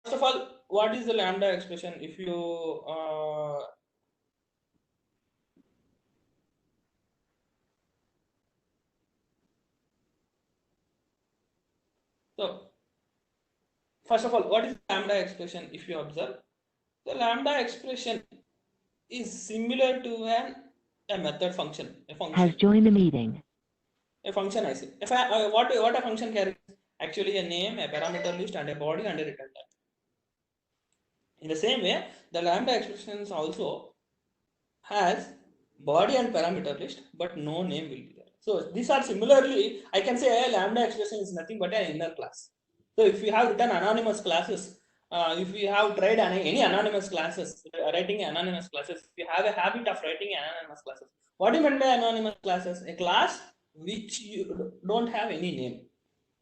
first of all, what is the lambda expression? If you so first of all, what is lambda expression? If you observe, the lambda expression is similar to a method function, a function. Has joined the meeting. A function I say. If what a function carries? Actually, a name, a parameter list, and a body and a return type. In the same way, the lambda expressions also has body and parameter list, but no name will be there. So these are similarly, I can say a lambda expression is nothing but an inner class. So if we have written anonymous classes, if we have tried any anonymous classes, writing anonymous classes, if we have a habit of writing anonymous classes, what do you mean by anonymous classes? A class which you don't have any name.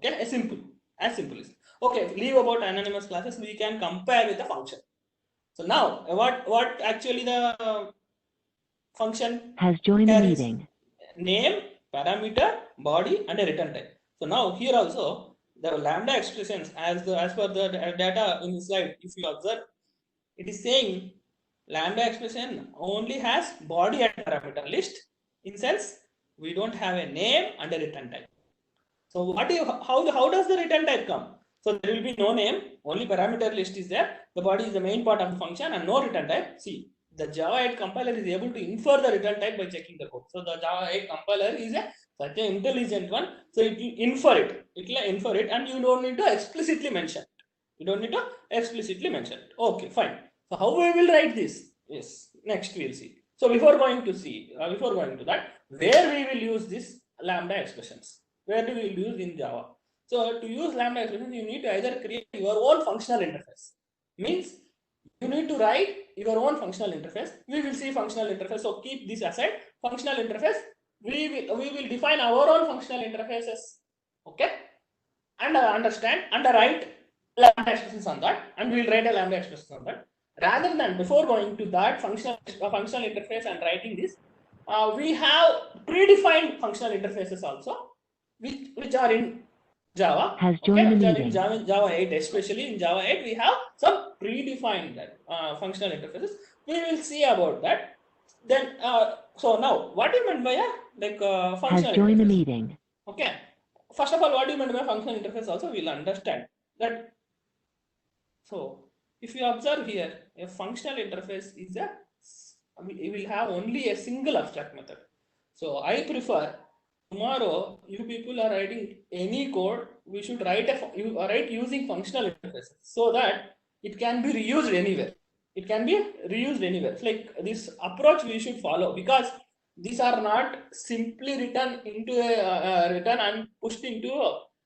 Okay, as simple as okay. Leave about anonymous classes. We can compare with the function. So now, what actually the function has joined the carries? meeting. Name, parameter, body, and a return type. So now here also the lambda expressions as per the data in the slide, if you observe, it is saying lambda expression only has body and parameter list. In sense, we don't have a name and a return type. So what do you, how does the return type come? So there will be no name, only parameter list is there. The body is the main part of the function and no return type. See, the Java 8 compiler is able to infer the return type by checking the code. So the Java 8 compiler is such an intelligent one. So it will infer it. It will infer it, and you don't need to explicitly mention it. You don't need to explicitly mention it. Okay, fine. So how we will write this? Yes, next we'll see. So before going to that, where we will use this lambda expressions? Where do we use in Java? So to use lambda expressions, you need to either create your own functional interface. Means you need to write your own functional interface. We will see functional interface. So keep this aside. Functional interface. We will define our own functional interfaces. Okay, and understand and write lambda expressions on that, and we will write a lambda expression on that. Rather than before going to that functional interface and writing this, we have predefined functional interfaces also, which are in Java. Has joined the meeting. In Java 8, especially in Java 8, we have some predefined functional interfaces. We will see about that. Then, so now, what do you mean by a functional has joined interface? the meeting? Okay. First of all, what do you mean by functional interface? Also, we'll understand that. So, if you observe here, a functional interface is we will have only a single abstract method. So, I prefer tomorrow you people are writing any code, we should write using functional interfaces so that it can be reused anywhere. It can be reused anywhere. It's like this approach we should follow, because these are not simply written into written and pushed into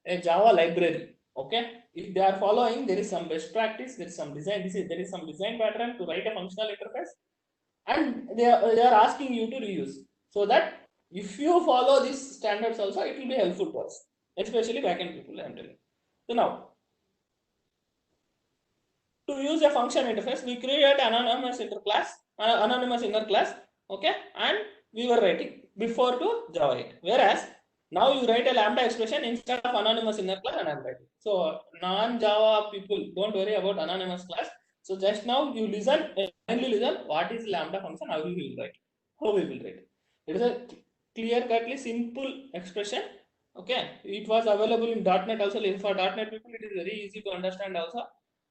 a Java library. Okay, if they are following, there is some best practice, there is some design. There is some design pattern to write a functional interface, and they are asking you to reuse, so that if you follow these standards also, it will be helpful to us, especially backend people, I am telling. So now, to use a function interface, we create anonymous inner class, okay, and we were writing before to Java 8. Whereas now you write a lambda expression instead of anonymous inner class, and I'm writing. So non-Java people, don't worry about anonymous class. So just now you listen, kindly listen, what is lambda function, how we will write, how we will write. It is a clear-cutly simple expression. Okay, it was available in .NET also. For .NET people, it is very easy to understand also.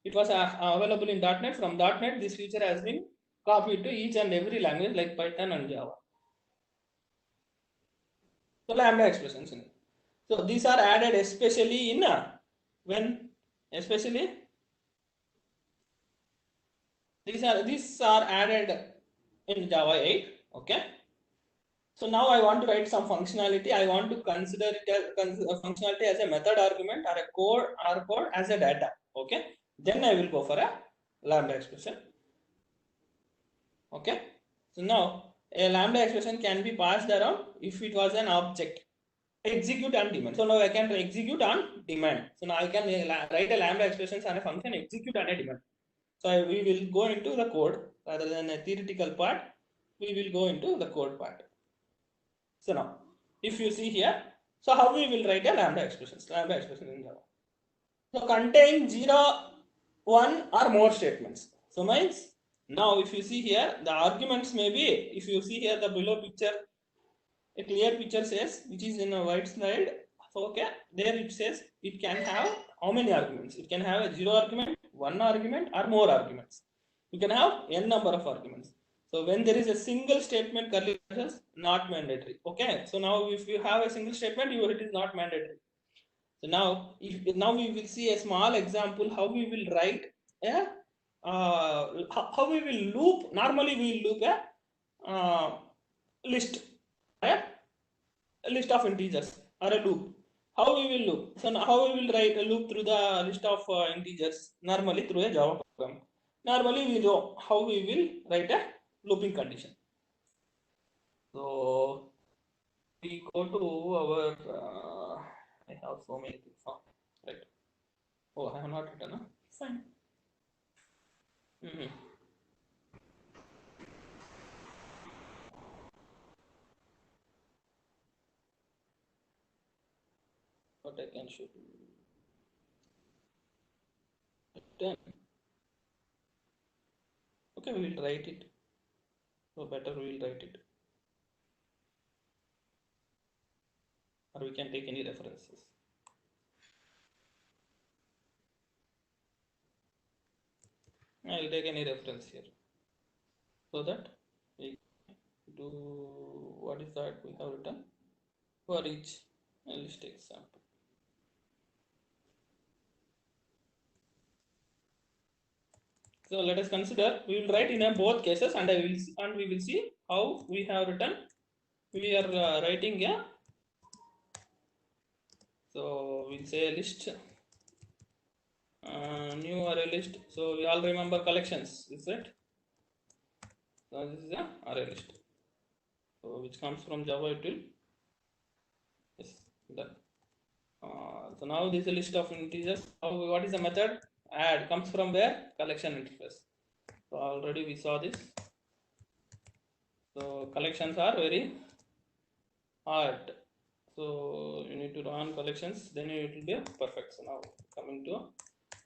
It was available in .NET. From .NET, this feature has been copied to each and every language like Python and Java. So lambda expressions. So these are added especially in these are added in Java 8. Okay. So now I want to write some functionality. I want to consider it as a functionality as a method argument or a code as a data. Okay. Then I will go for a lambda expression. Okay. So now a lambda expression can be passed around if it was an object. Execute on demand. So now I can execute on demand. So now I can write a lambda expressions on a function execute on a demand. So we will go into the code rather than a theoretical part. We will go into the code part. So now, if you see here, so how we will write a lambda expression in Java. So contain 0 one or more statements. So means now if you see here, the arguments may be, if you see here the below picture, a clear picture says, which is in a white slide. So okay, there it says it can have how many arguments? It can have a 0 argument, 1 argument, or more arguments. You can have n number of arguments. So when there is a single statement, curly braces, not mandatory. Okay, so now if you have a single statement, it is not mandatory. So now, now we will see a small example how we will write a how we will loop. Normally, we will loop list a list of integers or a loop. How we will loop? So now how we will write a loop through the list of integers? Normally through a Java program. Normally we know how we will write a looping condition. So we go to our. I have so many things. Right. Oh, I have not written. Huh? Fine. What I can show. 10. Okay, we will write it. So better we will write it. Or we can take any references. I will take any reference here. So that we do, what is that we have written? For each list example. So let us consider, we will write in both cases, and we will see how we have written. We are writing a, so we'll say a list, new array list. So we all remember collections, is it? So this is a array list. So which comes from Java util. Yes, done. So now this is a list of integers. What is the method? Add comes from where? Collection interface. So already we saw this. So collections are very hard. So you need to run collections, then it will be perfect. So now coming to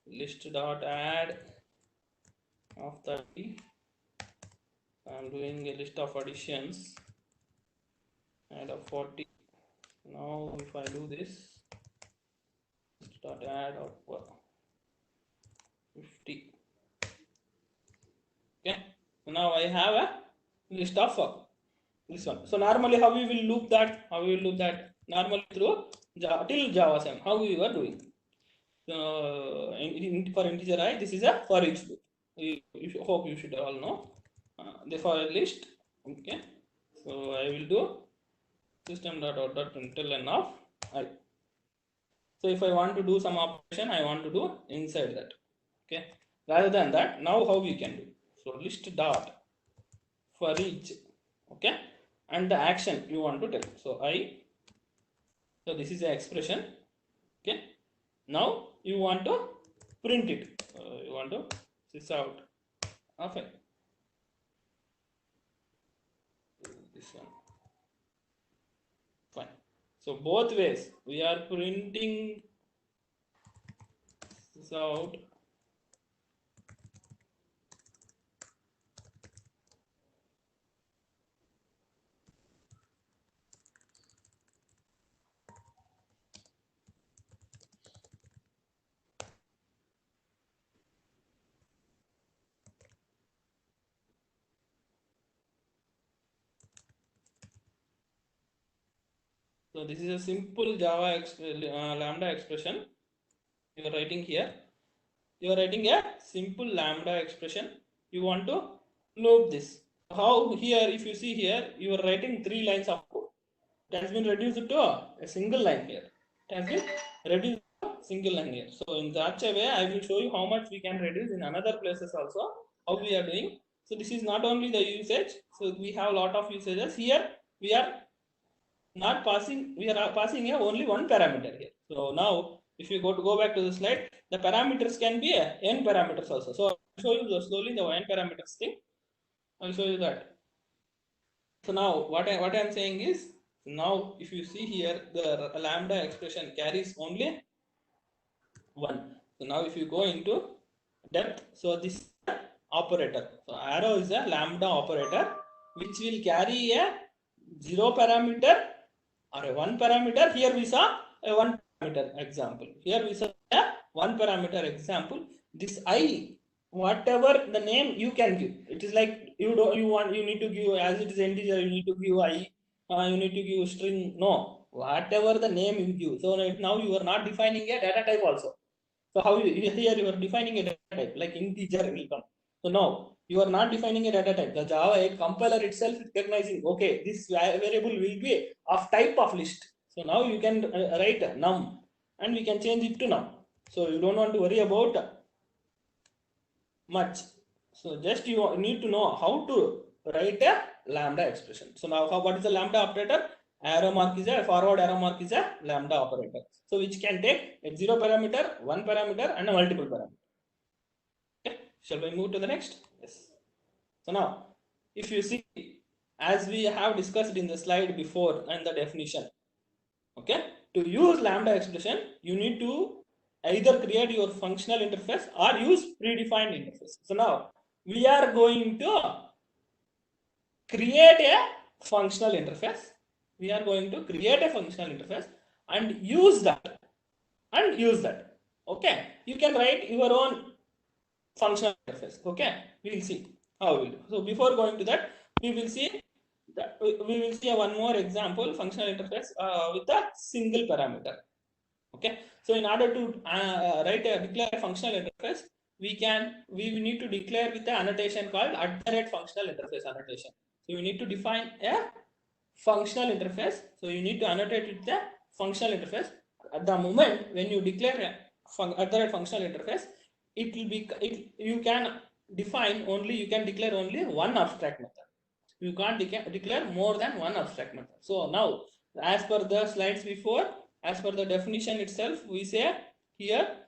list dot add of 30. I'm doing a list of additions. Add of 40. Now if I do this, list dot add of 50. Okay. So now I have a list of this one. So normally how we will loop that? How we will loop that? Normally through Java, till Java 7. How we were doing? For integer I, this is a for each loop. You hope you should all know. The for list. Okay. So I will do system.out.println of I. So if I want to do some operation, I want to do inside that. Okay. Rather than that, now how we can do? So list dot for each. Okay. And the action you want to tell. So I. So this is the expression. Okay. Now you want to print it. You want to sys out of it. This one. Fine. So both ways we are printing sys out So this is a simple Java lambda expression you are writing here. You are writing a simple lambda expression. You want to loop this. How here, if you see here, you are writing 3 lines of code. It has been reduced to a single line here. It has been reduced to a single line here. So in such a way, I will show you how much we can reduce in another places also, how we are doing. So this is not only the usage. So we have a lot of usages here. We are not passing, we are passing here only one parameter here. So now if you go back to the slide, the parameters can be n parameters also. So I'll show you slowly the n parameters thing. I'll show you that. So now what I am saying is, now if you see here, the lambda expression carries only 1. So now if you go into depth. So this is the operator. So arrow is a lambda operator which will carry a 0 parameter or a 1 parameter. Here we saw a 1 parameter example. Here we saw a 1 parameter example. This I, whatever the name you can give. It is like you need to give, as it is integer, you need to give I, you need to give string. No, whatever the name you give. So right now you are not defining a data type also. So how here you are defining a data type like integer will come. So now you are not defining a data type. The Java 8 compiler itself is recognizing, okay, this variable will be of type of list. So now you can write num and we can change it to num. So you don't want to worry about much. So just you need to know how to write a lambda expression. So now what is the lambda operator? Arrow mark is a forward arrow mark is a lambda operator. So which can take a 0 parameter, 1 parameter and a multiple parameter. Okay. Shall we move to the next? Yes. So now if you see, as we have discussed in the slide before and the definition, okay, to use lambda expression you need to either create your functional interface or use predefined interface. So now we are going to create a functional interface. We are going to create a functional interface and use that Okay, you can write your own functional interface. Okay, we will see how we will do. So before going to that, we will see one more example functional interface with a single parameter. Okay, so in order to declare a functional interface, we need to declare with the annotation called @functional interface annotation. So you need to define a functional interface. So you need to annotate with the functional interface. At the moment when you declare a functional interface, it will be you can declare only one abstract method. You can't declare more than one abstract method. So now, as per the slides before, as per the definition itself, we say here,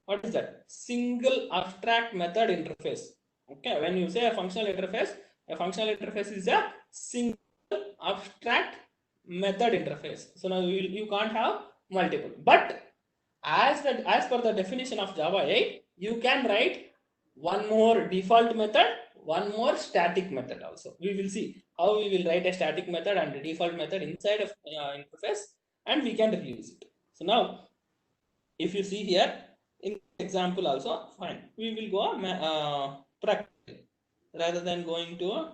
what is that? Single abstract method interface. Okay, when you say a functional interface is a single abstract method interface. So now you can't have multiple. But as per the definition of Java 8, you can write one more default method, one more static method also. We will see how we will write a static method and a default method inside of interface, and we can reuse it. So now if you see here in example also, fine, we will go practical rather than going to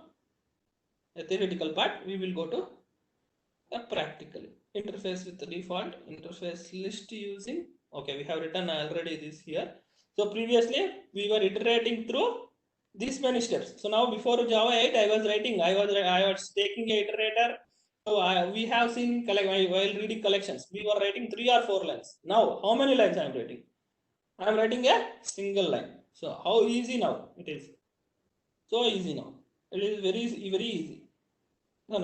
a theoretical part. We will go to a practical interface with the default interface list using, okay, we have written already this here. So previously we were iterating through these many steps. So now before Java 8 I was taking a iterator. So we have seen while reading collections we were writing 3 or 4 lines. Now how many lines I am writing? I am writing a single line. So how easy now it is? So easy now. It is very easy. So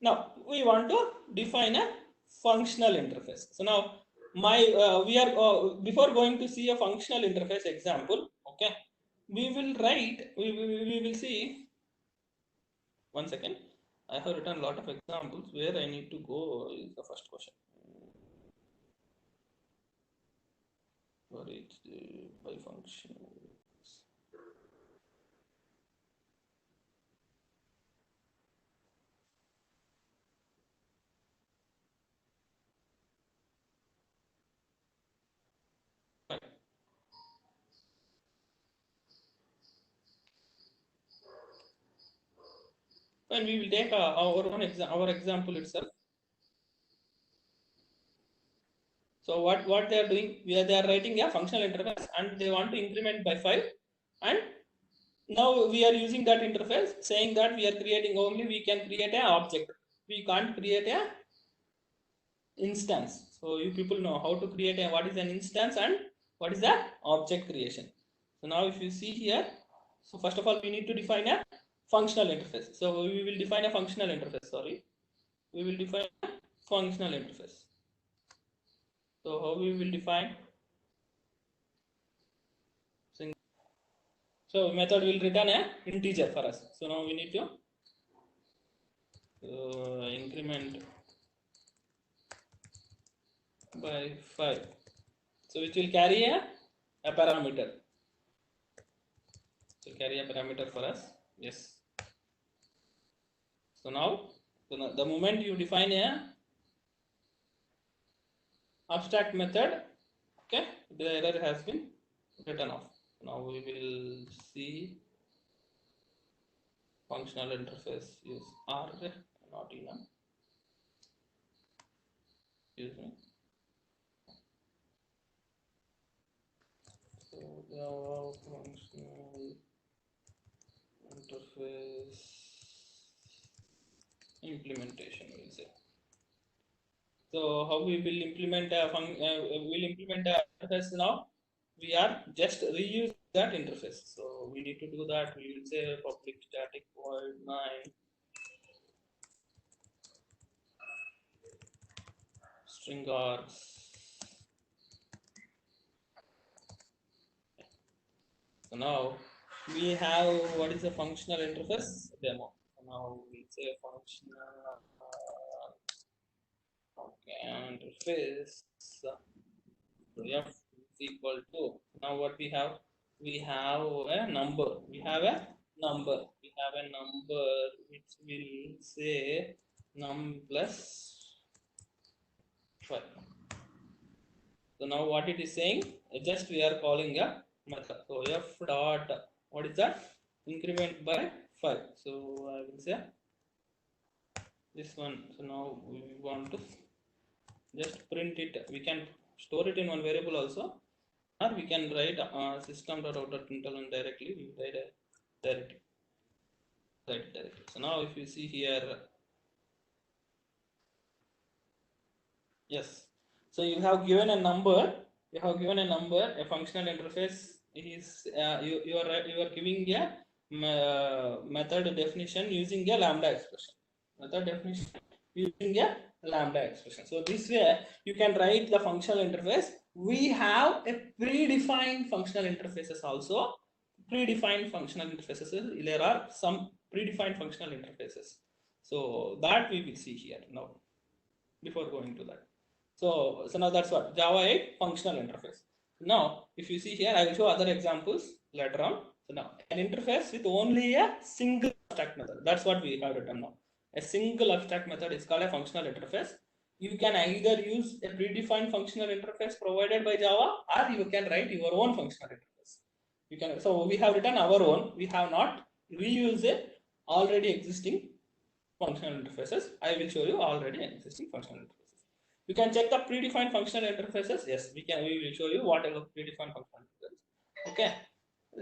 now we want to define a functional interface. So now before going to see a functional interface example, okay, we will see, one second, I have written a lot of examples. Where I need to go is the first question. For each by function. And we will take our example itself. So what they are doing, they are writing a functional interface and they want to increment by 5, and now we are using that interface saying that we can create an object. We can't create a instance. So you people know how to create what is an instance and what is the object creation. So now if you see here, so first of all we need to define a functional interface. So we will define a functional interface. We will define a functional interface. So how we will define? So method will return a integer for us. So now we need to increment by 5. So which will carry a parameter. So carry a parameter for us. Yes. So now the moment you define a abstract method, okay, the error has been written off. Now we will see functional interface use R, not enough. Excuse me. So Java functional interface implementation, we'll say. So how we will implement a interface now? We are just reuse that interface. So we need to do that. We will say public static void 9 string args. So now we have what is a functional interface demo. So now we say functional interface. So f is equal to, now what we have a number. We have a number which will say num plus 5. So now what it is saying, just we are calling a method. So f dot, what is that? Increment by 5. So I will say this one. So now we want to just print it. We can store it in one variable also, or we can write system.out.println directly. We write directly. So now if you see here, yes. So you have given a number. A functional interface is you are giving a method definition using a lambda expression. Method definition using a lambda expression. So this way you can write the functional interface. We have a predefined functional interfaces also. Predefined functional interfaces. There are some predefined functional interfaces. So that we will see here now. Before going to that. So now that's what Java 8 functional interface. Now, if you see here, I will show other examples later on. So now, an interface with only a single abstract method. That's what we have written now. A single abstract method is called a functional interface. You can either use a predefined functional interface provided by Java, or you can write your own functional interface. You can. So we have written our own. We have not reused a already existing functional interfaces. I will show you already existing functional interfaces. You can check the predefined functional interfaces. Yes, we will show you what are the predefined functional interfaces. Okay,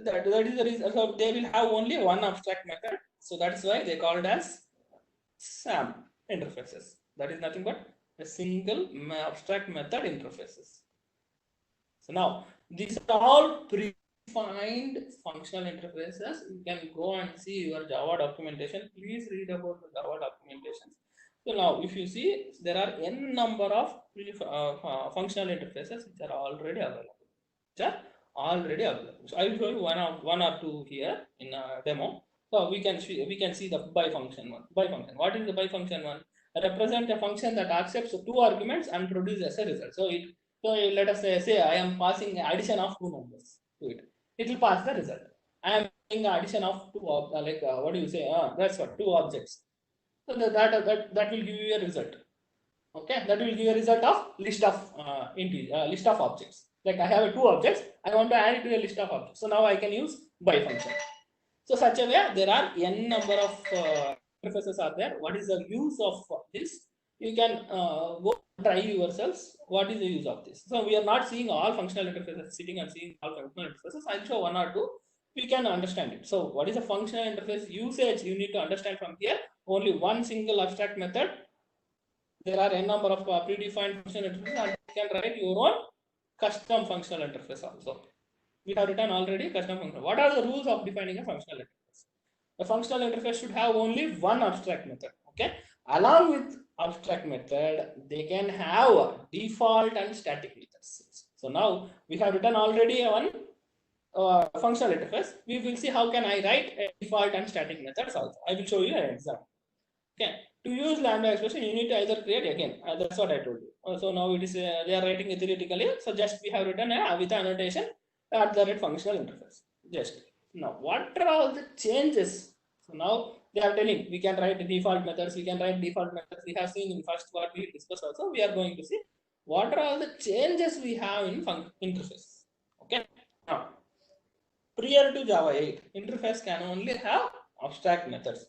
that is the reason. So they will have only one abstract method. So that's why they called as SAM interfaces. That is nothing but a single abstract method interfaces. So now these are all predefined functional interfaces. You can go and see your Java documentation. Please read about the Java documentation. So now if you see, there are n number of functional interfaces which are already available. So I will show you one or two here in a demo. So we can see the by function one. By function. What is the by function one? Represent a function that accepts 2 arguments and produces a result. So let us say I am passing addition of 2 numbers to it. It will pass the result. I am doing addition of 2 what do you say? That's what 2 objects. So that will give you a result. Okay, that will give you a result of list of list of objects. Like I have 2 objects, I want to add it to a list of objects. So now I can use by function. So such a way there are n number of interfaces are there. What is the use of this? You can go try yourselves. What is the use of this? So we are not seeing all functional interfaces, sitting and seeing all functional interfaces. I'll show one or two. We can understand it. So what is a functional interface usage? You need to understand from here. Only one single abstract method. There are n number of predefined functional interfaces, and you can write your own custom functional interface also. We have written already custom function. What are the rules of defining a functional interface? A functional interface should have only one abstract method. Okay. Along with abstract method, they can have default and static methods. So now we have written already one functional interface. We will see how can I write a default and static methods also. I will show you an example. Okay. To use lambda expression, you need to either create again. That's what I told you. So now it is they are writing it theoretically. So just we have written with annotation at the rate functional interface. Just now, what are all the changes? So now they are telling we can write default methods. We can write default methods. We have seen in first what we discussed. Also, we are going to see what are all the changes we have in interface. Okay. Now, prior to Java 8, interface can only have abstract methods.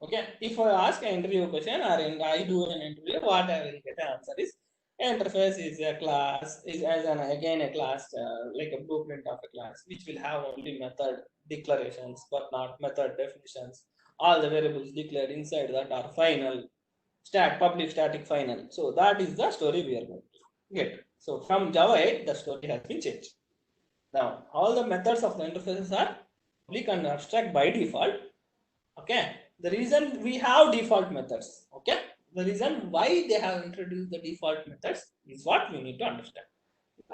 Okay, if I ask an interview question or I do an interview, what I will get an answer is interface is a class, is as an again a class like a blueprint of a class, which will have only method declarations but not method definitions. All the variables declared inside that are final, public static final. So that is the story we are going to get. So from Java 8, the story has been changed. Now all the methods of the interfaces are public and abstract by default. Okay, the reason we have default methods, okay, the reason why they have introduced the default methods is what we need to understand.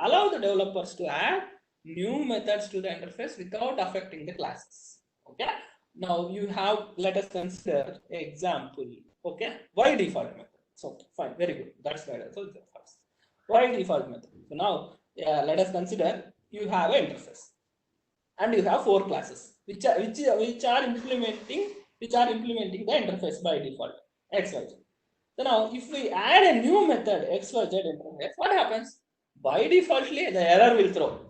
Allow the developers to add new methods to the interface without affecting the classes. Okay, now you have, let us consider an example. Okay, why default method? So fine, very good, that's right. So first, why default method? So now let us consider you have an interface and you have 4 classes which are implementing the interface by default xyz. So now if we add a new method xyz interface, what happens? By defaultly the error will throw.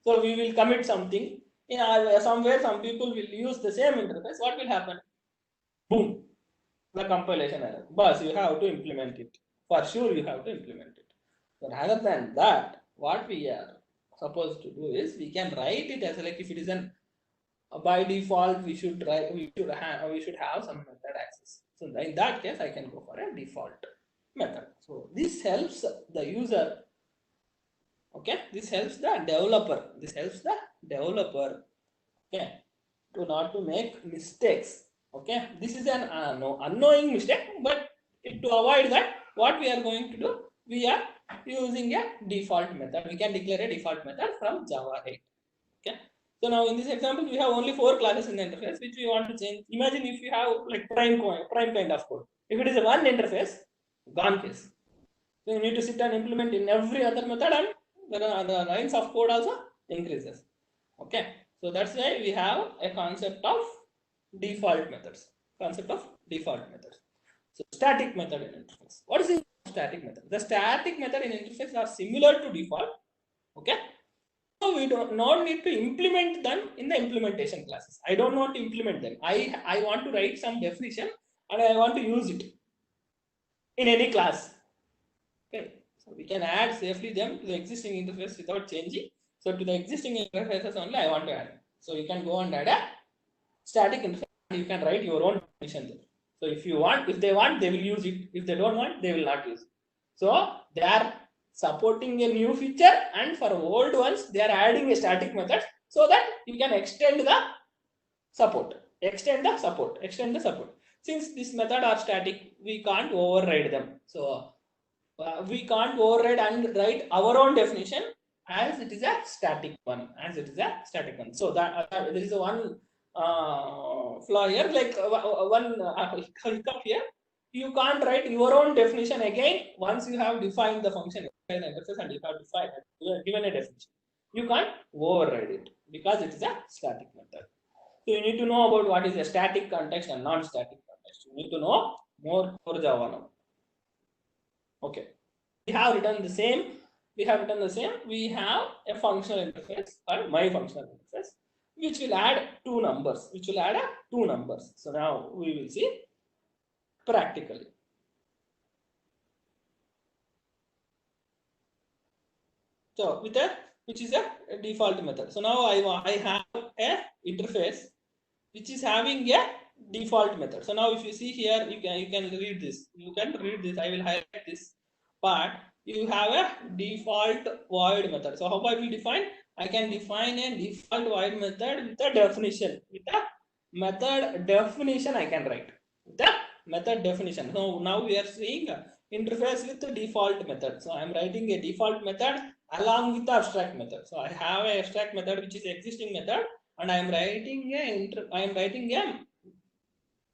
So we will commit something somewhere, some people will use the same interface. What will happen? Boom, the compilation error. But you have to implement it. For sure you have to implement it. So rather than that, what we are supposed to do is we can write it as like if it is an by default we should have some method access. So in that case I can go for a default method. So this helps the user. Okay, this helps the developer. Okay, to not to make mistakes. Okay, this is an unknowing mistake, but to avoid that, what we are going to do, we are using a default method. We can declare a default method from Java 8. Okay. So now in this example, we have only 4 classes in the interface, which we want to change. Imagine if you have like prime kind of code. If it is a one interface, gone case. So you need to sit and implement in every other method, and the lines of code also increases. Okay. So that's why we have a concept of default methods. So static method in interface. What is the static method? The static method in interface are similar to default. Okay. So we do not need to implement them in the implementation classes. I don't want to implement them. I want to write some definition and I want to use it in any class. Okay, so we can add safely them to the existing interface without changing. So to the existing interfaces only I want to add. So you can go and add a static interface and you can write your own definition there. So if they want, they will use it. If they don't want, they will not use it. So they are supporting a new feature, and for old ones they are adding a static method so that you can extend the support. Since this method are static, we can't override them. So we can't override and write our own definition as it is a static one. So that there is a one flaw here, like one hiccup here. You can't write your own definition again once you have defined the function and you have defined given a definition. You can't override it because it is a static method. So you need to know about what is a static context and non-static context. You need to know more for Java now. Okay, we have written the same. We have a functional interface called my functional interface, which will add 2 numbers. So now we will see practically. So which is a default method. So now I have a interface which is having a default method. So now if you see here, you can read this. I will highlight this part. You have a default void method. So how about we define? I can define a default void method with a definition. I can write the method definition. So now we are seeing interface with the default method. So I am writing a default method along with the abstract method. So I have a abstract method which is existing method, and I am writing a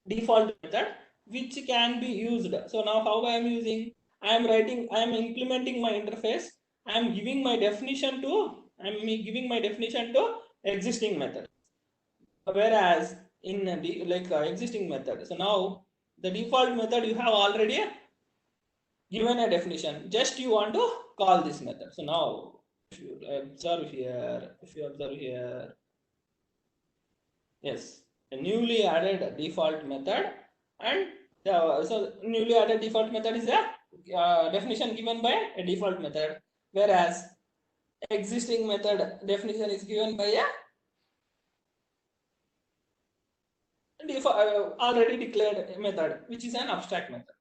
default method which can be used. So now how I am using, I am implementing my interface. I am giving my definition to, existing method. Whereas in existing method, so now the default method you have already given a definition. Just you want to call this method. So now if you observe here, yes, a newly added default method, and so newly added default method is a definition given by a default method, whereas existing method definition is given by a already declared method, which is an abstract method.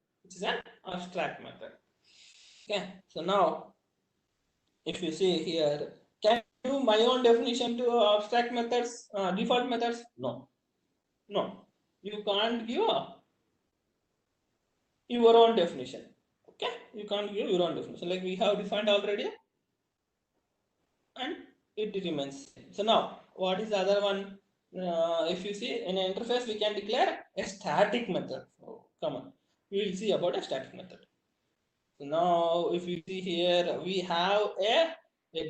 Okay, so now if you see here, can I do my own definition to abstract methods, default methods? No, you can't give your own definition. Okay, you can't give your own definition, like we have defined already, and it remains. So now what is the other one? If you see in an interface, we can declare a static method. Oh, come on, we will see about a static method. So now if you see here, we have a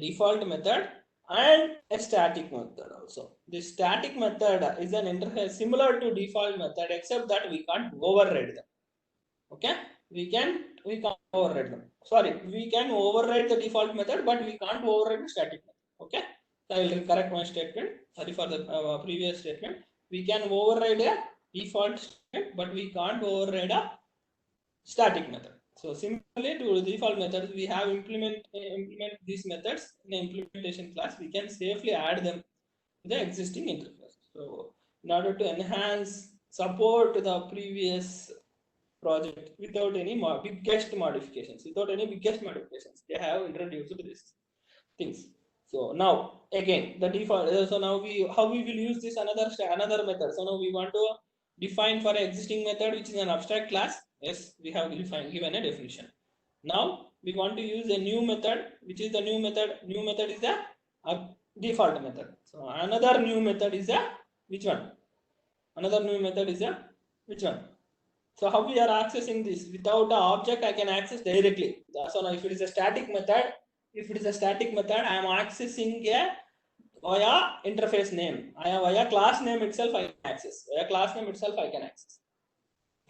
default method and a static method also. The static method is an interface similar to default method, except that we can't override them. Okay, we can't override them. Sorry, we can override the default method, but we can't override the static method. Okay, so I will correct my statement. Sorry for the previous statement. We can override a default statement, but we can't override a static method. So similarly to the default methods, we have implement these methods in the implementation class. We can safely add them to the existing interface. So in order to enhance support the previous project without any biggest modifications, they have introduced these things. So now again the default. So now how we will use this another method. So now we want to define for an existing method, which is an abstract class. Yes, we have given a definition. Now we want to use a new method, which is the new method. New method is the default method. So another new method is a which one? Another new method is a which one? So how we are accessing this? Without an object, I can access directly. So now if it is a static method, I am accessing a via interface name. I have via class name itself I can access.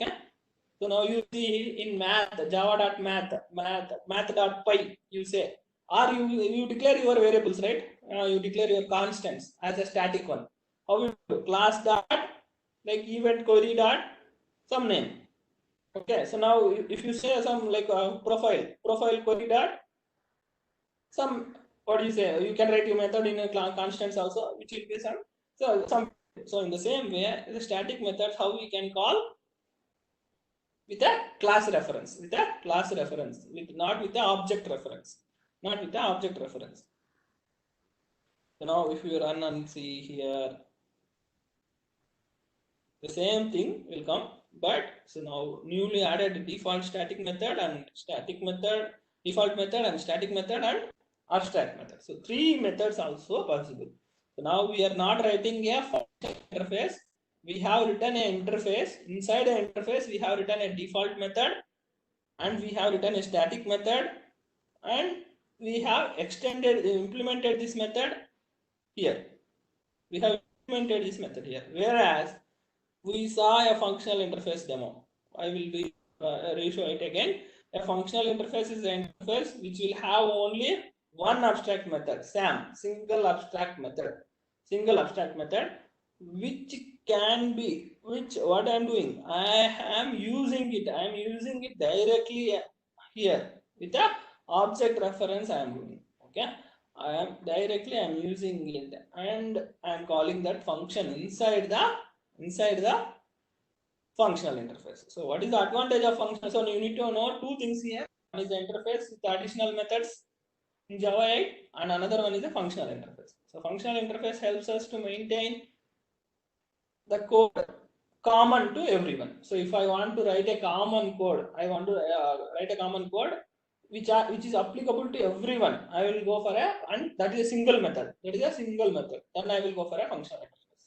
Okay. So now you see in math, math.py, you say, or you declare your variables, right? You declare your constants as a static one. How you do? Class dot like event query dot some name. Okay, so now if you say some like profile query dot some, what do you say? You can write your method in a constants also, which will be some. So in the same way, the static methods how we can call with a class reference, not with the object reference, So now if you run and see here, the same thing will come, but so now newly added default static method and default method and static method and abstract method. So 3 methods also possible. So now we are not writing a function interface. We have written an interface. Inside the interface, we have written a default method, and we have written a static method, and we have implemented this method here. Whereas we saw a functional interface demo. I will be re-show it again. A functional interface is an interface which will have only one abstract method, SAM, single abstract method, which can be, what I am doing, I am using it directly here with the object reference I am doing. Okay, I am using it, and I am calling that function inside the functional interface. So what is the advantage of function? So you need to know 2 things here. One is the interface with the additional methods in Java 8, and another one is the functional interface. So functional interface helps us to maintain the code common to everyone. So if I want to write a common code, which is applicable to everyone, I will go for and that is a single method. Then I will go for a functional interface.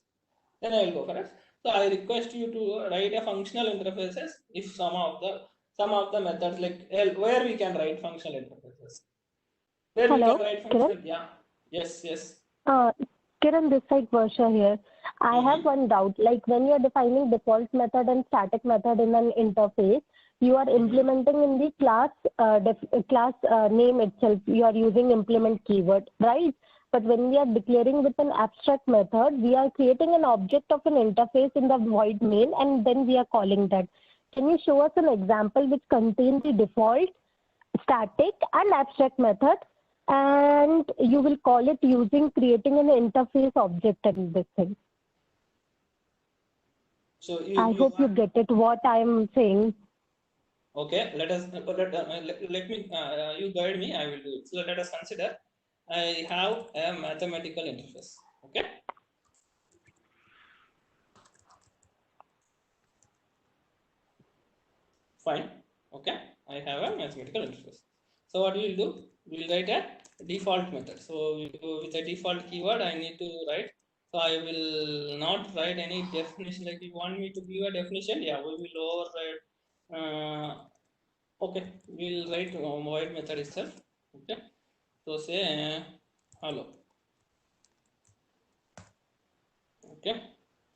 So I request you to write a functional interfaces if some of the methods like where we can write functional interfaces. Where we Hello, can write Kiran. functional, yeah. Yes. Kiran, this side Varsha here. I have one doubt. Like when you are defining default method and static method in an interface, you are implementing in the class name itself. You are using implement keyword, right? But when we are declaring with an abstract method, we are creating an object of an interface in the void main, and then we are calling that. Can you show us an example which contains the default, static, and abstract method? And you will call it using creating an interface object in this thing. So I hope you get it what I am saying. Okay, let me you guide me. I will do it. So let us consider I have a mathematical interface. Okay. Fine. Okay. I have a mathematical interface. So what we will do? We will write a default method. So with a default keyword, I need to write. So I will not write any definition. Like you want me to give a definition, yeah, we will override. Okay, we'll write void method itself. Okay. So say hello. Okay.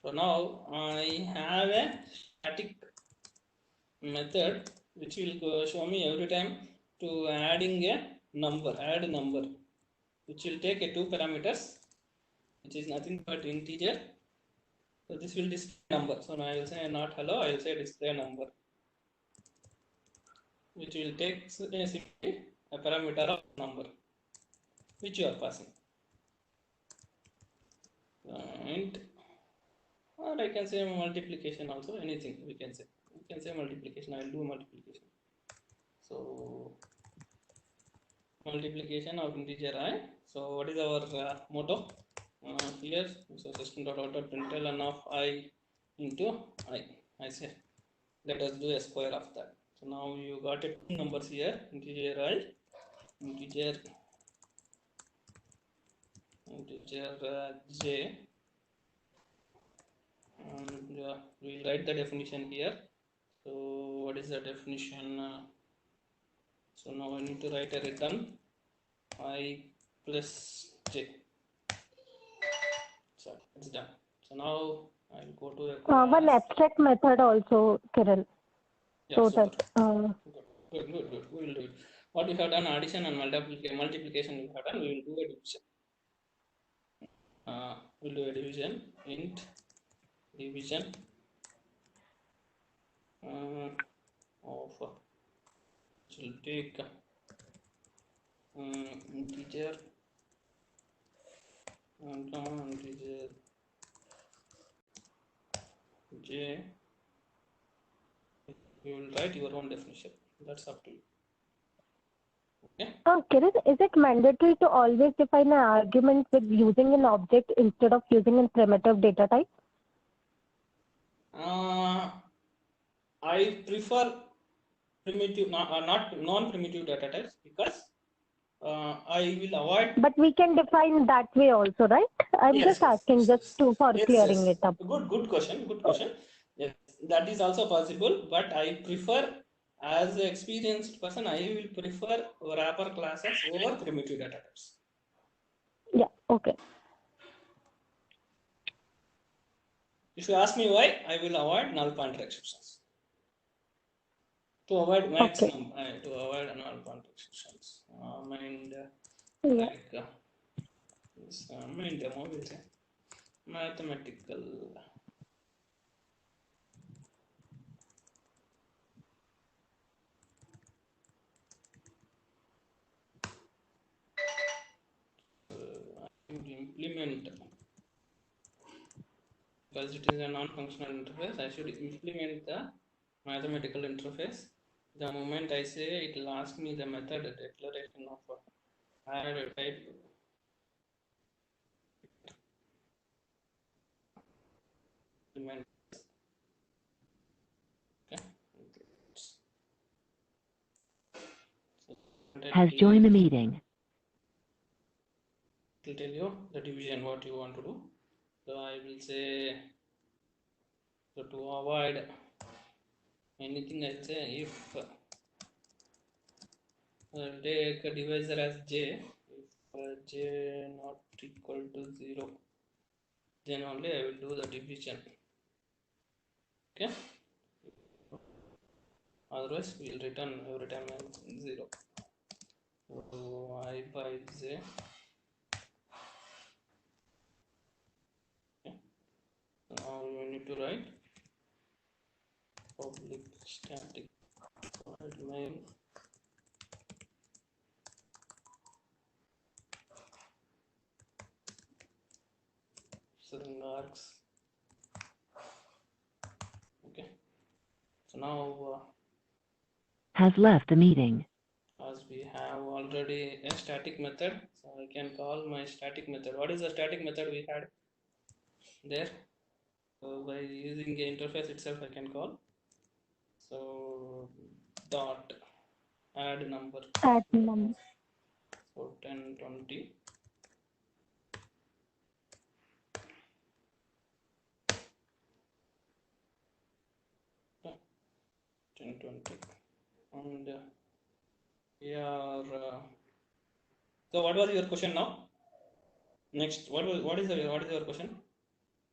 So now I have a static method which will show me every time to adding a add a number, which will take a 2 parameters, which is nothing but integer. So this will display number. So now I will say not hello, I will say display number, which will take a parameter of number which you are passing. And or I can say multiplication also, anything we can say. We can say multiplication. I will do multiplication. So multiplication of integer I. So what is our motto here? So system.out.println of I into I. I say let us do a square of that. So now you got it numbers here, integer I, integer j, and we write the definition here. So what is the definition? So now I need to write a return I plus j. So it's done. So now I'll go to a class. One abstract method also, Kiran. Yeah, so super. that Good. We will do it. What we have done, addition and multiplication we have done, we will do a division. We'll do a division, int division of which will take integer and integer j. You will write your own definition. That's up to you. Okay. Kiran, is it mandatory to always define an argument with using an object instead of using a primitive data type? I prefer primitive, not non-primitive data types, because I will avoid. But we can define that way also, right? I'm just asking for clearing it up. Good question. Yes, that is also possible, but I prefer, as an experienced person, I will prefer wrapper classes over primitive data types. Yeah, okay. If you ask me why, I will avoid null pointer exceptions. To avoid maximum, to avoid null pointer exceptions. Like this main demo will say mathematical. Implement, because it is a non-functional interface, I should implement the mathematical interface. The moment I say, it will ask me the method declaration of add a type. Okay. Has joined the meeting. It will tell you the division what you want to do. So I will say So to avoid anything, I'll say if I'll take a divisor as j. If j not equal to 0, then only I will do the division. Okay. Otherwise, we will return every time 0. So I by j. Okay. Now we need to write public static void main string args. Okay. So now has left the meeting. as we have already a static method, so I can call my static method. What is the static method we had there? So by using the interface itself, I can call. So dot add number. Add number. So 10, 20. Yeah, 10, 20. And we are. So what was your question now? Next, what is your question?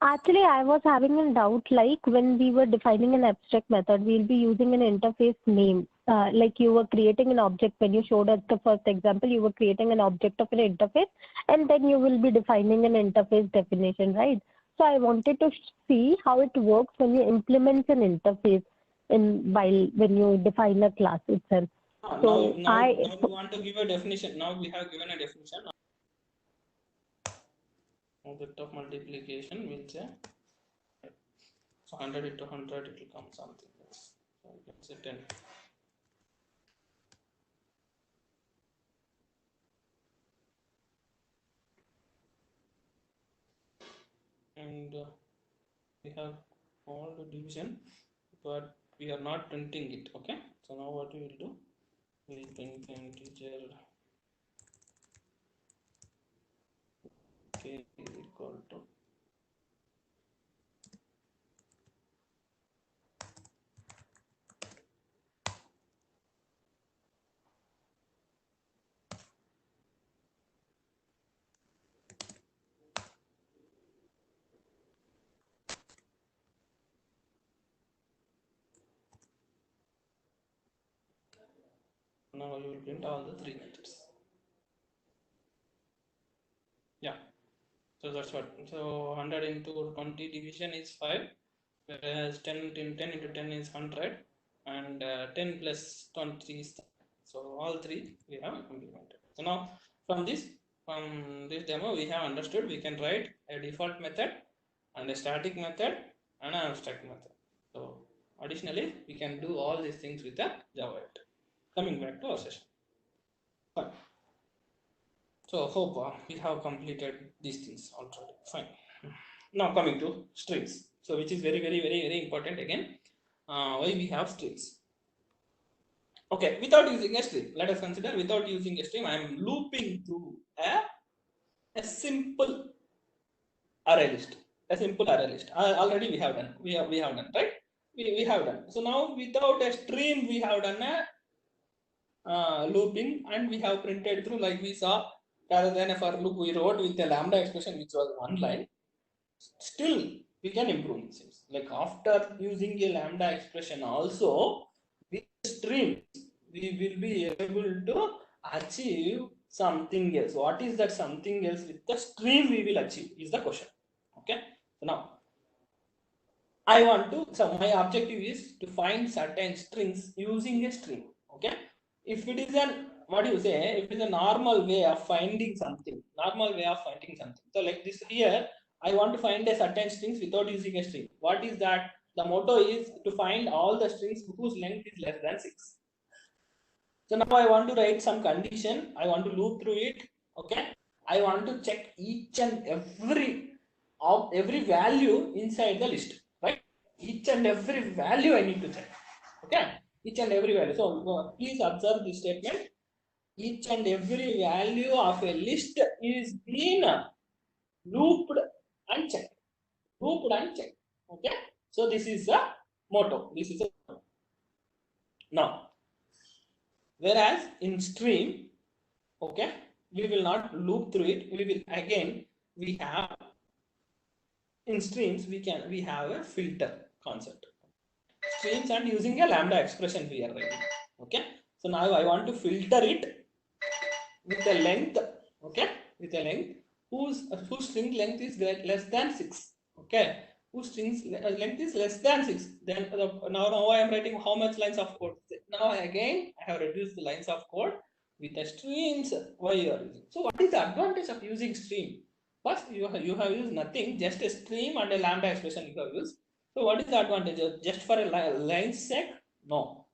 Actually, I was having a doubt, like when we were defining an abstract method, we'll be using an interface name. Like you were creating an object when you showed us the first example, you were creating an object of an interface, and then you will be defining an interface definition, right? So I wanted to see how it works when you implement an interface when you define a class itself. So Now we want to give a definition. Now we have given a definition. Object of multiplication will say, so 100 into 100 it will come something else. So you can say 10. And we have all the division, but we are not printing it. Okay, so now what we will do, we will print integer k is equal to now you will print all the three methods. Yeah, so that's what. So 100 into 20 division is 5, whereas 10 into 10 is 100, and 10 plus 20 is 10. So all three we have implemented. So now from this demo we have understood we can write a default method and a static method and an abstract method. So additionally we can do all these things with a Java. Coming back to our session. Fine. So hope we have completed these things already. Fine. Now coming to strings. So which is very important again. Why we have strings? Okay, without using a string, let us consider without using a string, I am looping through a simple array list. A simple array list. Already we have done. We have done, right? We have done. So now without a string, we have done a looping, and we have printed through like we saw. Rather than a for loop, we wrote with a lambda expression which was one line. Still, we can improve things. Like after using a lambda expression, also with strings, we will be able to achieve something else. What is that something else with the string we will achieve is the question. Okay, so now I want to, so my objective is to find certain strings using a string. Okay, if it is an, what do you say, if it is a normal way of finding something, so like this here I want to find a certain strings without using a string. What is that? The motto is to find all the strings whose length is less than 6. So now I want to write some condition. I want to loop through it. Okay. I want to check each and every value inside the list. Right. Each and every value I need to check. Okay. Each and every value. So please observe this statement. Each and every value of a list is being looped and checked. Okay. So this is the motto. This is the motto. Now, whereas in stream, okay, we will not loop through it. We will again, we have in streams, we have a filter concept. Streams and using a lambda expression we are writing. Okay. So now I want to filter it with a length, okay, with a length whose string length is less than 6. Okay. Whose string length is less than 6. Then now I am writing how much lines of code. Now again I have reduced the lines of code with the streams why you are using. So what is the advantage of using stream? First, you have used nothing, just a stream and a lambda expression you have used. So what is the advantage? Just for a line's sake? No.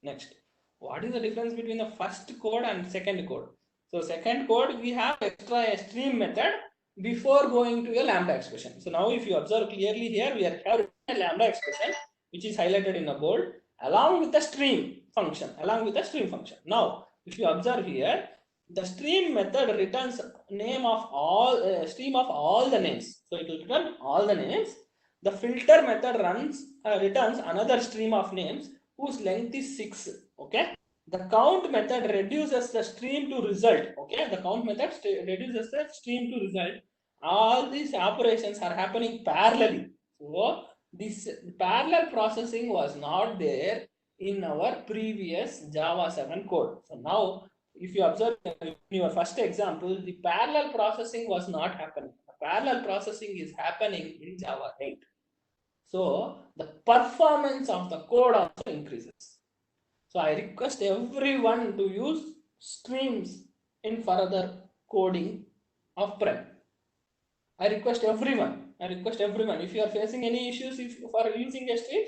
Next, what is the difference between the first code and second code? So second code, we have extra stream method before going to a lambda expression. So now if you observe clearly here, we have a lambda expression, which is highlighted in a bold, along with the stream function, Now, if you observe here, the stream method returns name of all stream of all the names. So it will return all the names. The filter method returns another stream of names whose length is 6. Okay. The count method reduces the stream to result. Okay. The count method reduces the stream to result. All these operations are happening parallelly. So this parallel processing was not there in our previous Java 7 code. So now, if you observe in your first example, the parallel processing was not happening. The parallel processing is happening in Java 8. So the performance of the code also increases. So I request everyone to use streams in further coding of Prem. I request everyone. If you are facing any issues for using a stream,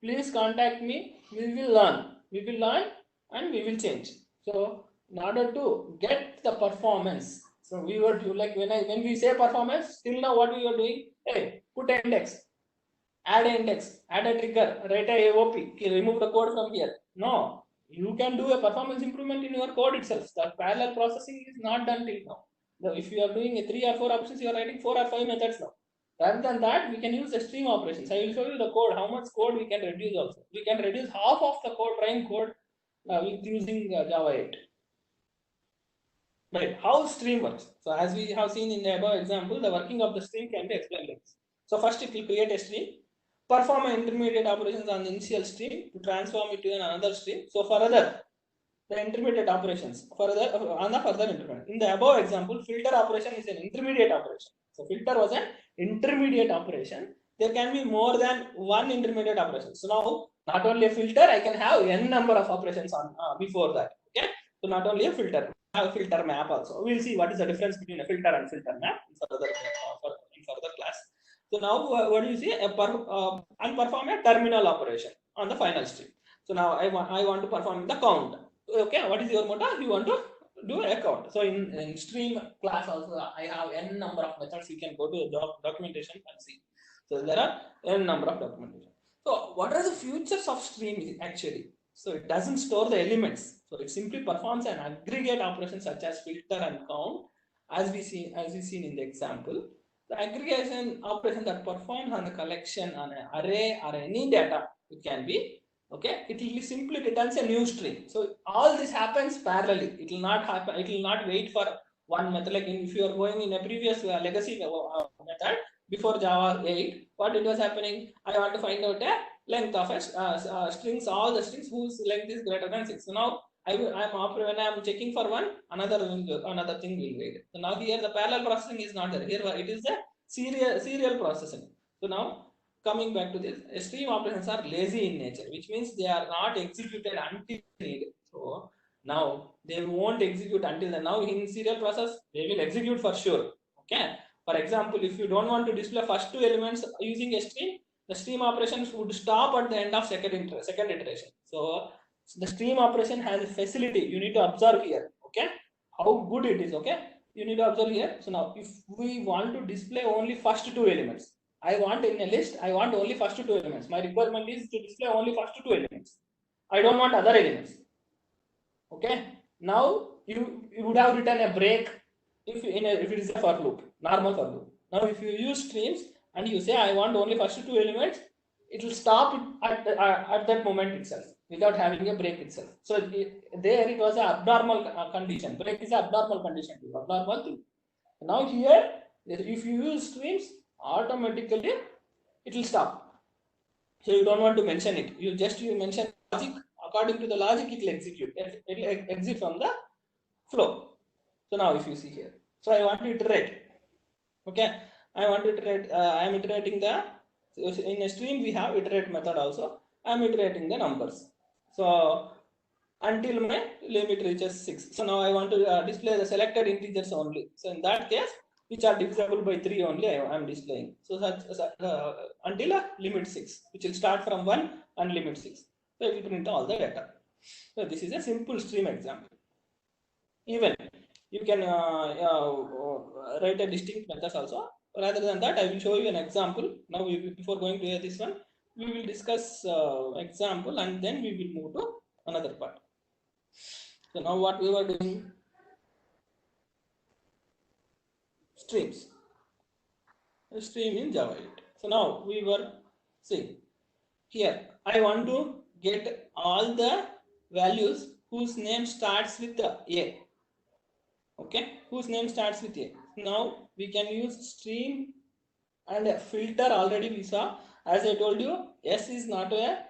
please contact me. We will learn and we will change. So in order to get the performance, so we were to like when we say performance, till now what we are doing? Hey, put an index, add an index, add a trigger, write a AOP, remove the code from here. No, you can do a performance improvement in your code itself. The parallel processing is not done till now. If you are doing a 3 or 4 options, you are writing 4 or 5 methods now. Rather than that, we can use the stream operations. I will show you the code, how much code we can reduce also. We can reduce half of the code, prime code with using Java 8. Right, how stream works. So as we have seen in the above example, the working of the stream can be explained like this. So first it will create a stream, perform an intermediate operations on the initial stream to transform it to another stream. So further, the intermediate operations further on the further intermediate. In the above example, filter operation is an intermediate operation. So filter was an intermediate operation. There can be more than one intermediate operation. So now not only a filter, I can have n number of operations on before that. Okay. So not only a filter, I have a filter map also. We'll see what is the difference between a filter and filter map in further class. So now what do you see? And perform a terminal operation on the final stream. So now I want to perform the count. Okay, what is your motto? You want to do a count. So in stream class also I have n number of methods. You can go to the documentation and see. So there are n number of documentation. So what are the features of stream actually? So it doesn't store the elements. So it simply performs an aggregate operation such as filter and count, as we seen in the example. The aggregation operation that performs on the collection on an array or any data, it can be. Okay, it will simply returns a new string. So all this happens parallelly. It will not happen. It will not wait for one method. Like if you are going in a previous legacy method before Java 8, what it was happening? I want to find out a length of a strings, all the strings whose length is greater than 6. So now when I am checking for one, another thing will wait. So now here the parallel processing is not there. Here it is a serial processing. So now coming back to this, stream operations are lazy in nature, which means they are not executed until needed. So now they won't execute until then. Now in serial process, they will execute for sure. Okay. For example, if you don't want to display first two elements using a stream, the stream operations would stop at the end of second iteration. So the stream operation has a facility. You need to observe here. Okay. How good it is. Okay. You need to observe here. So now if we want to display only first two elements, I want in a list, I want only first two elements. My requirement is to display only first two elements. I don't want other elements. Okay. Now you would have written a break if it is a for loop, normal for loop. Now if you use streams, and you say I want only first two elements, it will stop it at that moment itself without having a break itself. So there it was an abnormal condition. Break is an abnormal condition, abnormal thing. Now here, if you use streams, automatically it will stop. So you don't want to mention it. You mention logic. According to the logic, it will execute. It will exit from the flow. So now if you see here, so I want to iterate. Okay, I want to iterate. I am iterating the, in a stream we have iterate method also. I am iterating the numbers. So until my limit reaches 6. So now I want to display the selected integers only. So in that case, which are divisible by 3 only, I am displaying. So until limit 6, which will start from 1 and limit 6. So it will print all the data. So this is a simple stream example. Even you can write a distinct methods also. Rather than that, I will show you an example. Now, before going to this one, we will discuss example and then we will move to another part. So now what we were doing, streams, a stream in Java 8. So now we were saying here, I want to get all the values whose name starts with A. Okay, whose name starts with A. Now we can use stream and a filter. Already we saw, as I told you, S is not a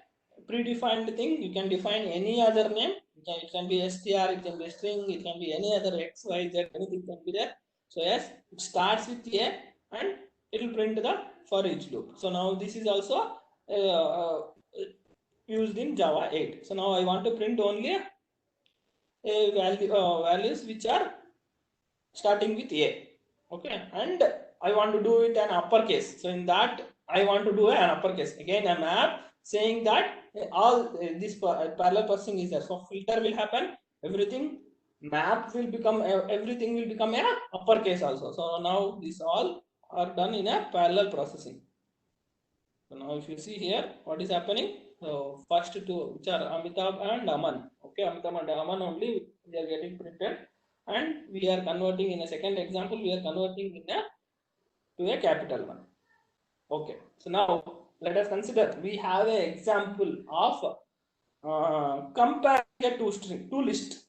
predefined thing. You can define any other name. It can be str, it can be string, it can be any other x, y, z, anything can be there. So yes, it starts with A and it will print the for each loop. So now this is also used in Java 8. So now I want to print only values which are starting with A. Okay, and I want to do it an uppercase. So in that I want to do an uppercase. Again, a map saying that all this parallel processing is there. So filter will happen. Everything map will become everything will become a uppercase also. So now these all are done in a parallel processing. So now if you see here, what is happening? So first two, which are Amitabh and Aman. Okay, Amitabh and Aman only they are getting printed, and we are converting in a second example. We are converting in a to a capital one. Okay, so now let us consider we have an example of comparing a two lists.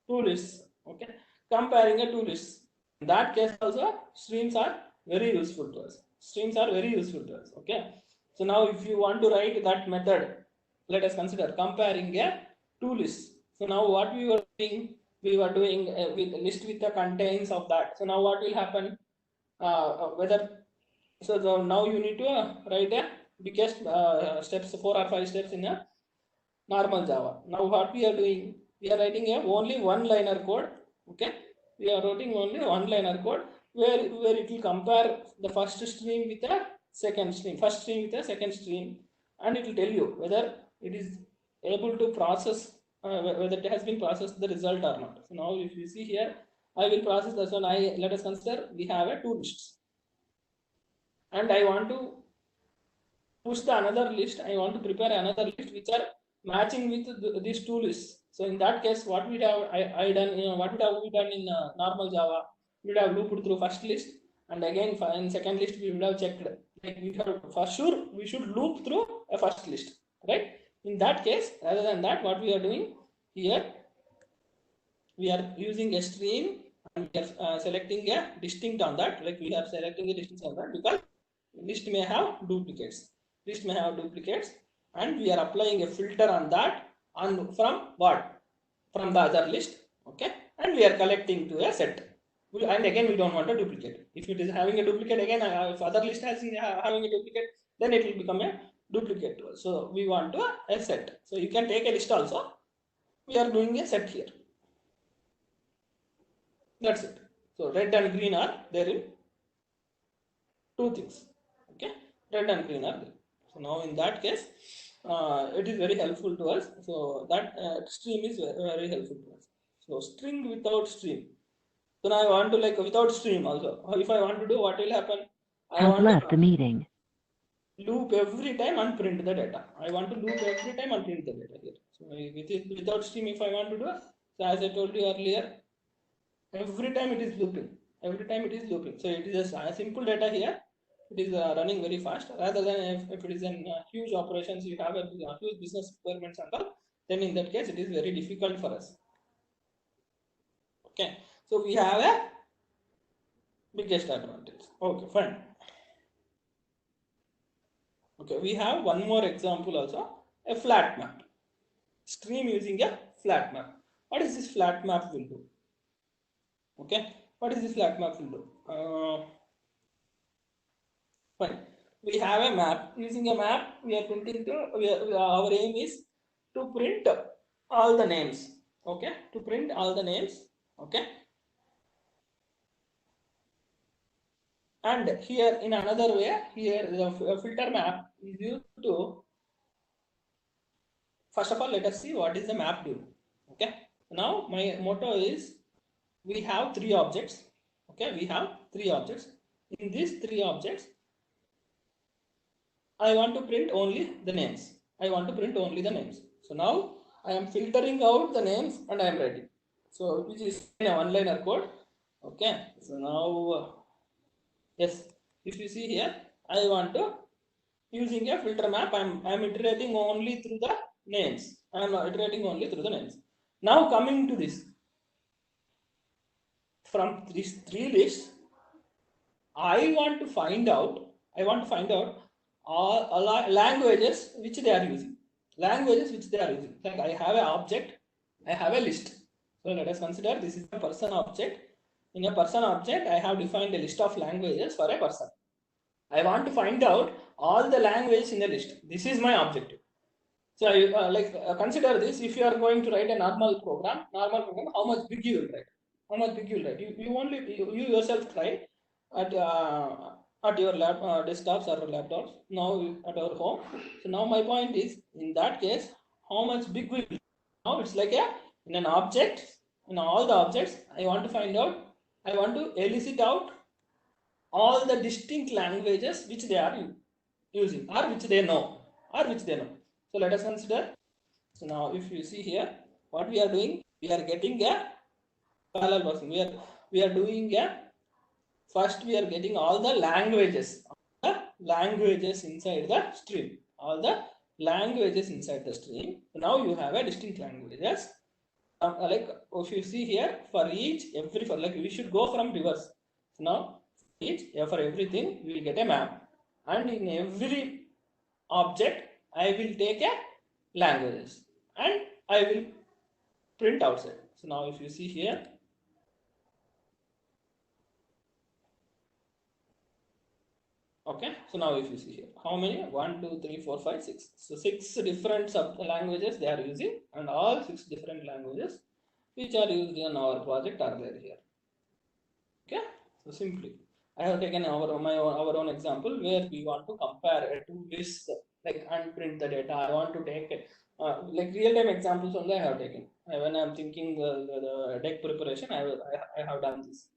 Okay, comparing a two lists. In that case also, streams are very useful to us. Streams are very useful to us. Okay, so now if you want to write that method, let us consider comparing a two lists. So now what we were doing with a list with the contents of that. So now what will happen? Whether so now you need to write a biggest steps, 4 or 5 steps in a normal Java. Now what we are doing, we are writing a only one liner code. Okay, we are writing only one liner code where it will compare the first stream with the second stream, first stream with the second stream, and it will tell you whether it is able to process whether it has been processed the result or not. So now if you see here, I will process this one. Let us consider we have a two lists, and I want to push the another list. I want to prepare another list which are matching with these two lists. So in that case, what we have what would have we done in normal Java? We would have looped through first list, and again in second list we would have checked. Like we have, for sure we should loop through a first list, right? In that case, rather than that, what we are doing here, we are using a stream and we are selecting a distinct on that. Like we are selecting a distinct on that because list may have duplicates. List may have duplicates, and we are applying a filter on that, and from what? From the other list. Okay, and we are collecting to a set. And again, we don't want a duplicate. If it is having a duplicate, again, if other list has having a duplicate, then it will become a duplicate. So we want to a set. So you can take a list also. We are doing a set here. That's it. So red and green are there in two things. Okay, red and green are there. So now in that case, it is very helpful to us. So that stream is very helpful to us. So string without stream. So now I want to like without stream also. If I want to do, what will happen? I Has want left the to meeting. loop every time and print the data. I want to loop every time and print the data here. So without stream, if I want to do, so as I told you earlier, every time it is looping. Every time it is looping. So it is a simple data here. it is running very fast, rather than if it is in huge operations, you have a huge business requirements and all, then in that case it is very difficult for us. Okay, so we have a biggest advantage. Okay, fine. Okay, we have one more example also, a flat map. Stream using a flat map. What is this flat map will do? Okay, what is this flat map will do? Fine. We have a map. Using a map, we are printing our aim is to print all the names. Okay, to print all the names. Okay, and here in another way, here the filter map is used to. First of all, let us see what is the map do. Okay, now my motto is we have three objects. Okay, we have three objects. In these three objects, I want to print only the names. I want to print only the names. So now I am filtering out the names and I am writing. So which is a one-liner code. Okay. So now yes, if you see here, I want to using a filter map. I'm iterating only through the names. I'm iterating only through the names. Now coming to this, from these three lists, I want to find out all languages which they are using. Languages which they are using. Like I have an object, I have a list. So let us consider this is a person object. In a person object, I have defined a list of languages for a person. I want to find out all the languages in the list. This is my objective. So consider this. If you are going to write a normal program, how much big you will write? How much big you will write? You yourself try at your desktops or laptops. Now at our home. So now my point is, in that case, how much big will be? Now it's like in an object, in all the objects, I want to find out. I want to elicit out all the distinct languages which they are using, or which they know. So let us consider. So now if you see here, what we are doing, we are getting a parallel processing. We are doing a first we are getting all the languages inside the stream. All the languages inside the stream. So now you have a distinct languages. Like if you see here, for we should go from reverse. So now for everything we will get a map, and in every object I will take a languages and I will print outside. So now if you see here, okay, so now if you see here, how many? 1, 2, 3, 4, 5, 6. So 6 different languages they are using, and all 6 different languages which are used in our project are there here. Okay, so simply I have taken our own example where we want to compare two lists, like, and print the data. I want to take like real-time examples only I have taken. When I am thinking the deck preparation, I have done this.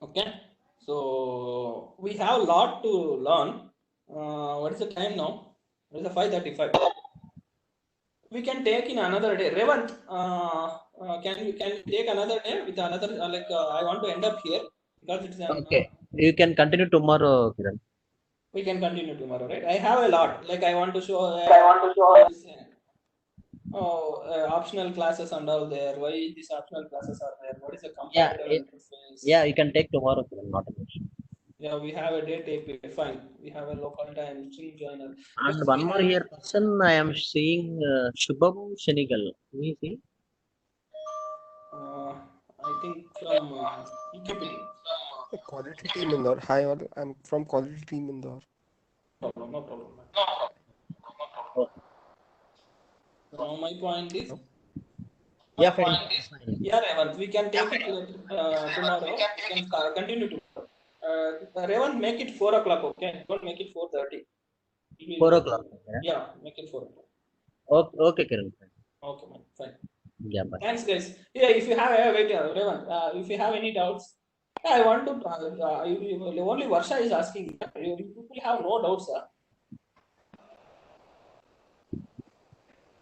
Okay, so we have a lot to learn. What is the time now? What is the 5:35? We can take in another day. Revant, can you take another day with another I want to end up here because it's Okay, you can continue tomorrow, Kiran. we can continue tomorrow, right? I have a lot. Like I want to show. Optional classes and all there. Why these optional classes are there? What is the comparative interface? Yeah, you can take tomorrow, Kiran, not an issue. Yeah, we have a date API. Fine. We have a local time string joiner. And one more here person I am seeing Shubham Shenigal. Who is he? I think from EQPT. Quality team Indore. Hi all, I'm from quality team Indore. No problem. So my point is. Yeah, fine. Yeah, Revant, we can take it tomorrow. We can continue tomorrow. Revant, make it 4 o'clock, okay? Don't make it 4:30. 4 o'clock. Yeah, make it 4 o'clock. Okay, Kiran. Okay, man, fine. Yeah, bye. Thanks, guys. Yeah, if you have Revant, if you have any doubts, I want to. Only Varsha is asking. You people have no doubts, sir.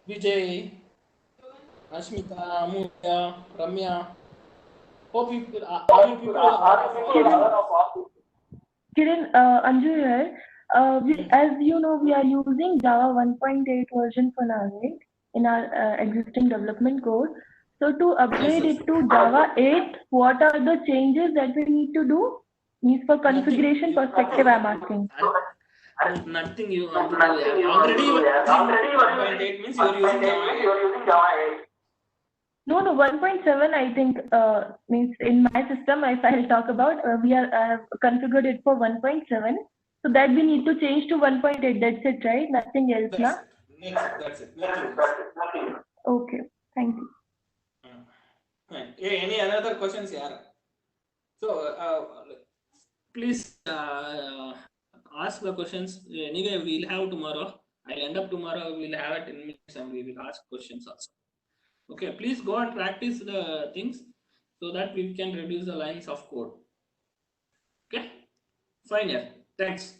Vijay, Ashmita, Amulya, Ramya. Hope you people are. Kiran, Anju here. As you know, we are using Java 1.8 version for now, right? In our existing development code. So to upgrade yes. it to Java 8, what are the changes that we need to do? Means for configuration perspective, I'm asking. Nothing you want to do. Already you are using 1.8 means you are using Java 8. No, 1.7, I think, means in my system, if I'll talk about, we have configured it for 1.7. So that we need to change to 1.8. That's it, right? Nothing else, That's na? it. That's it. Nothing else. Okay, thank you. Fine. Any other questions, yeah? So, please ask the questions. Anyway, we'll have tomorrow. I'll end up tomorrow. We'll have it in minutes and we will ask questions also. Okay, please go and practice the things so that we can reduce the lines of code. Okay, fine. Yeah, thanks.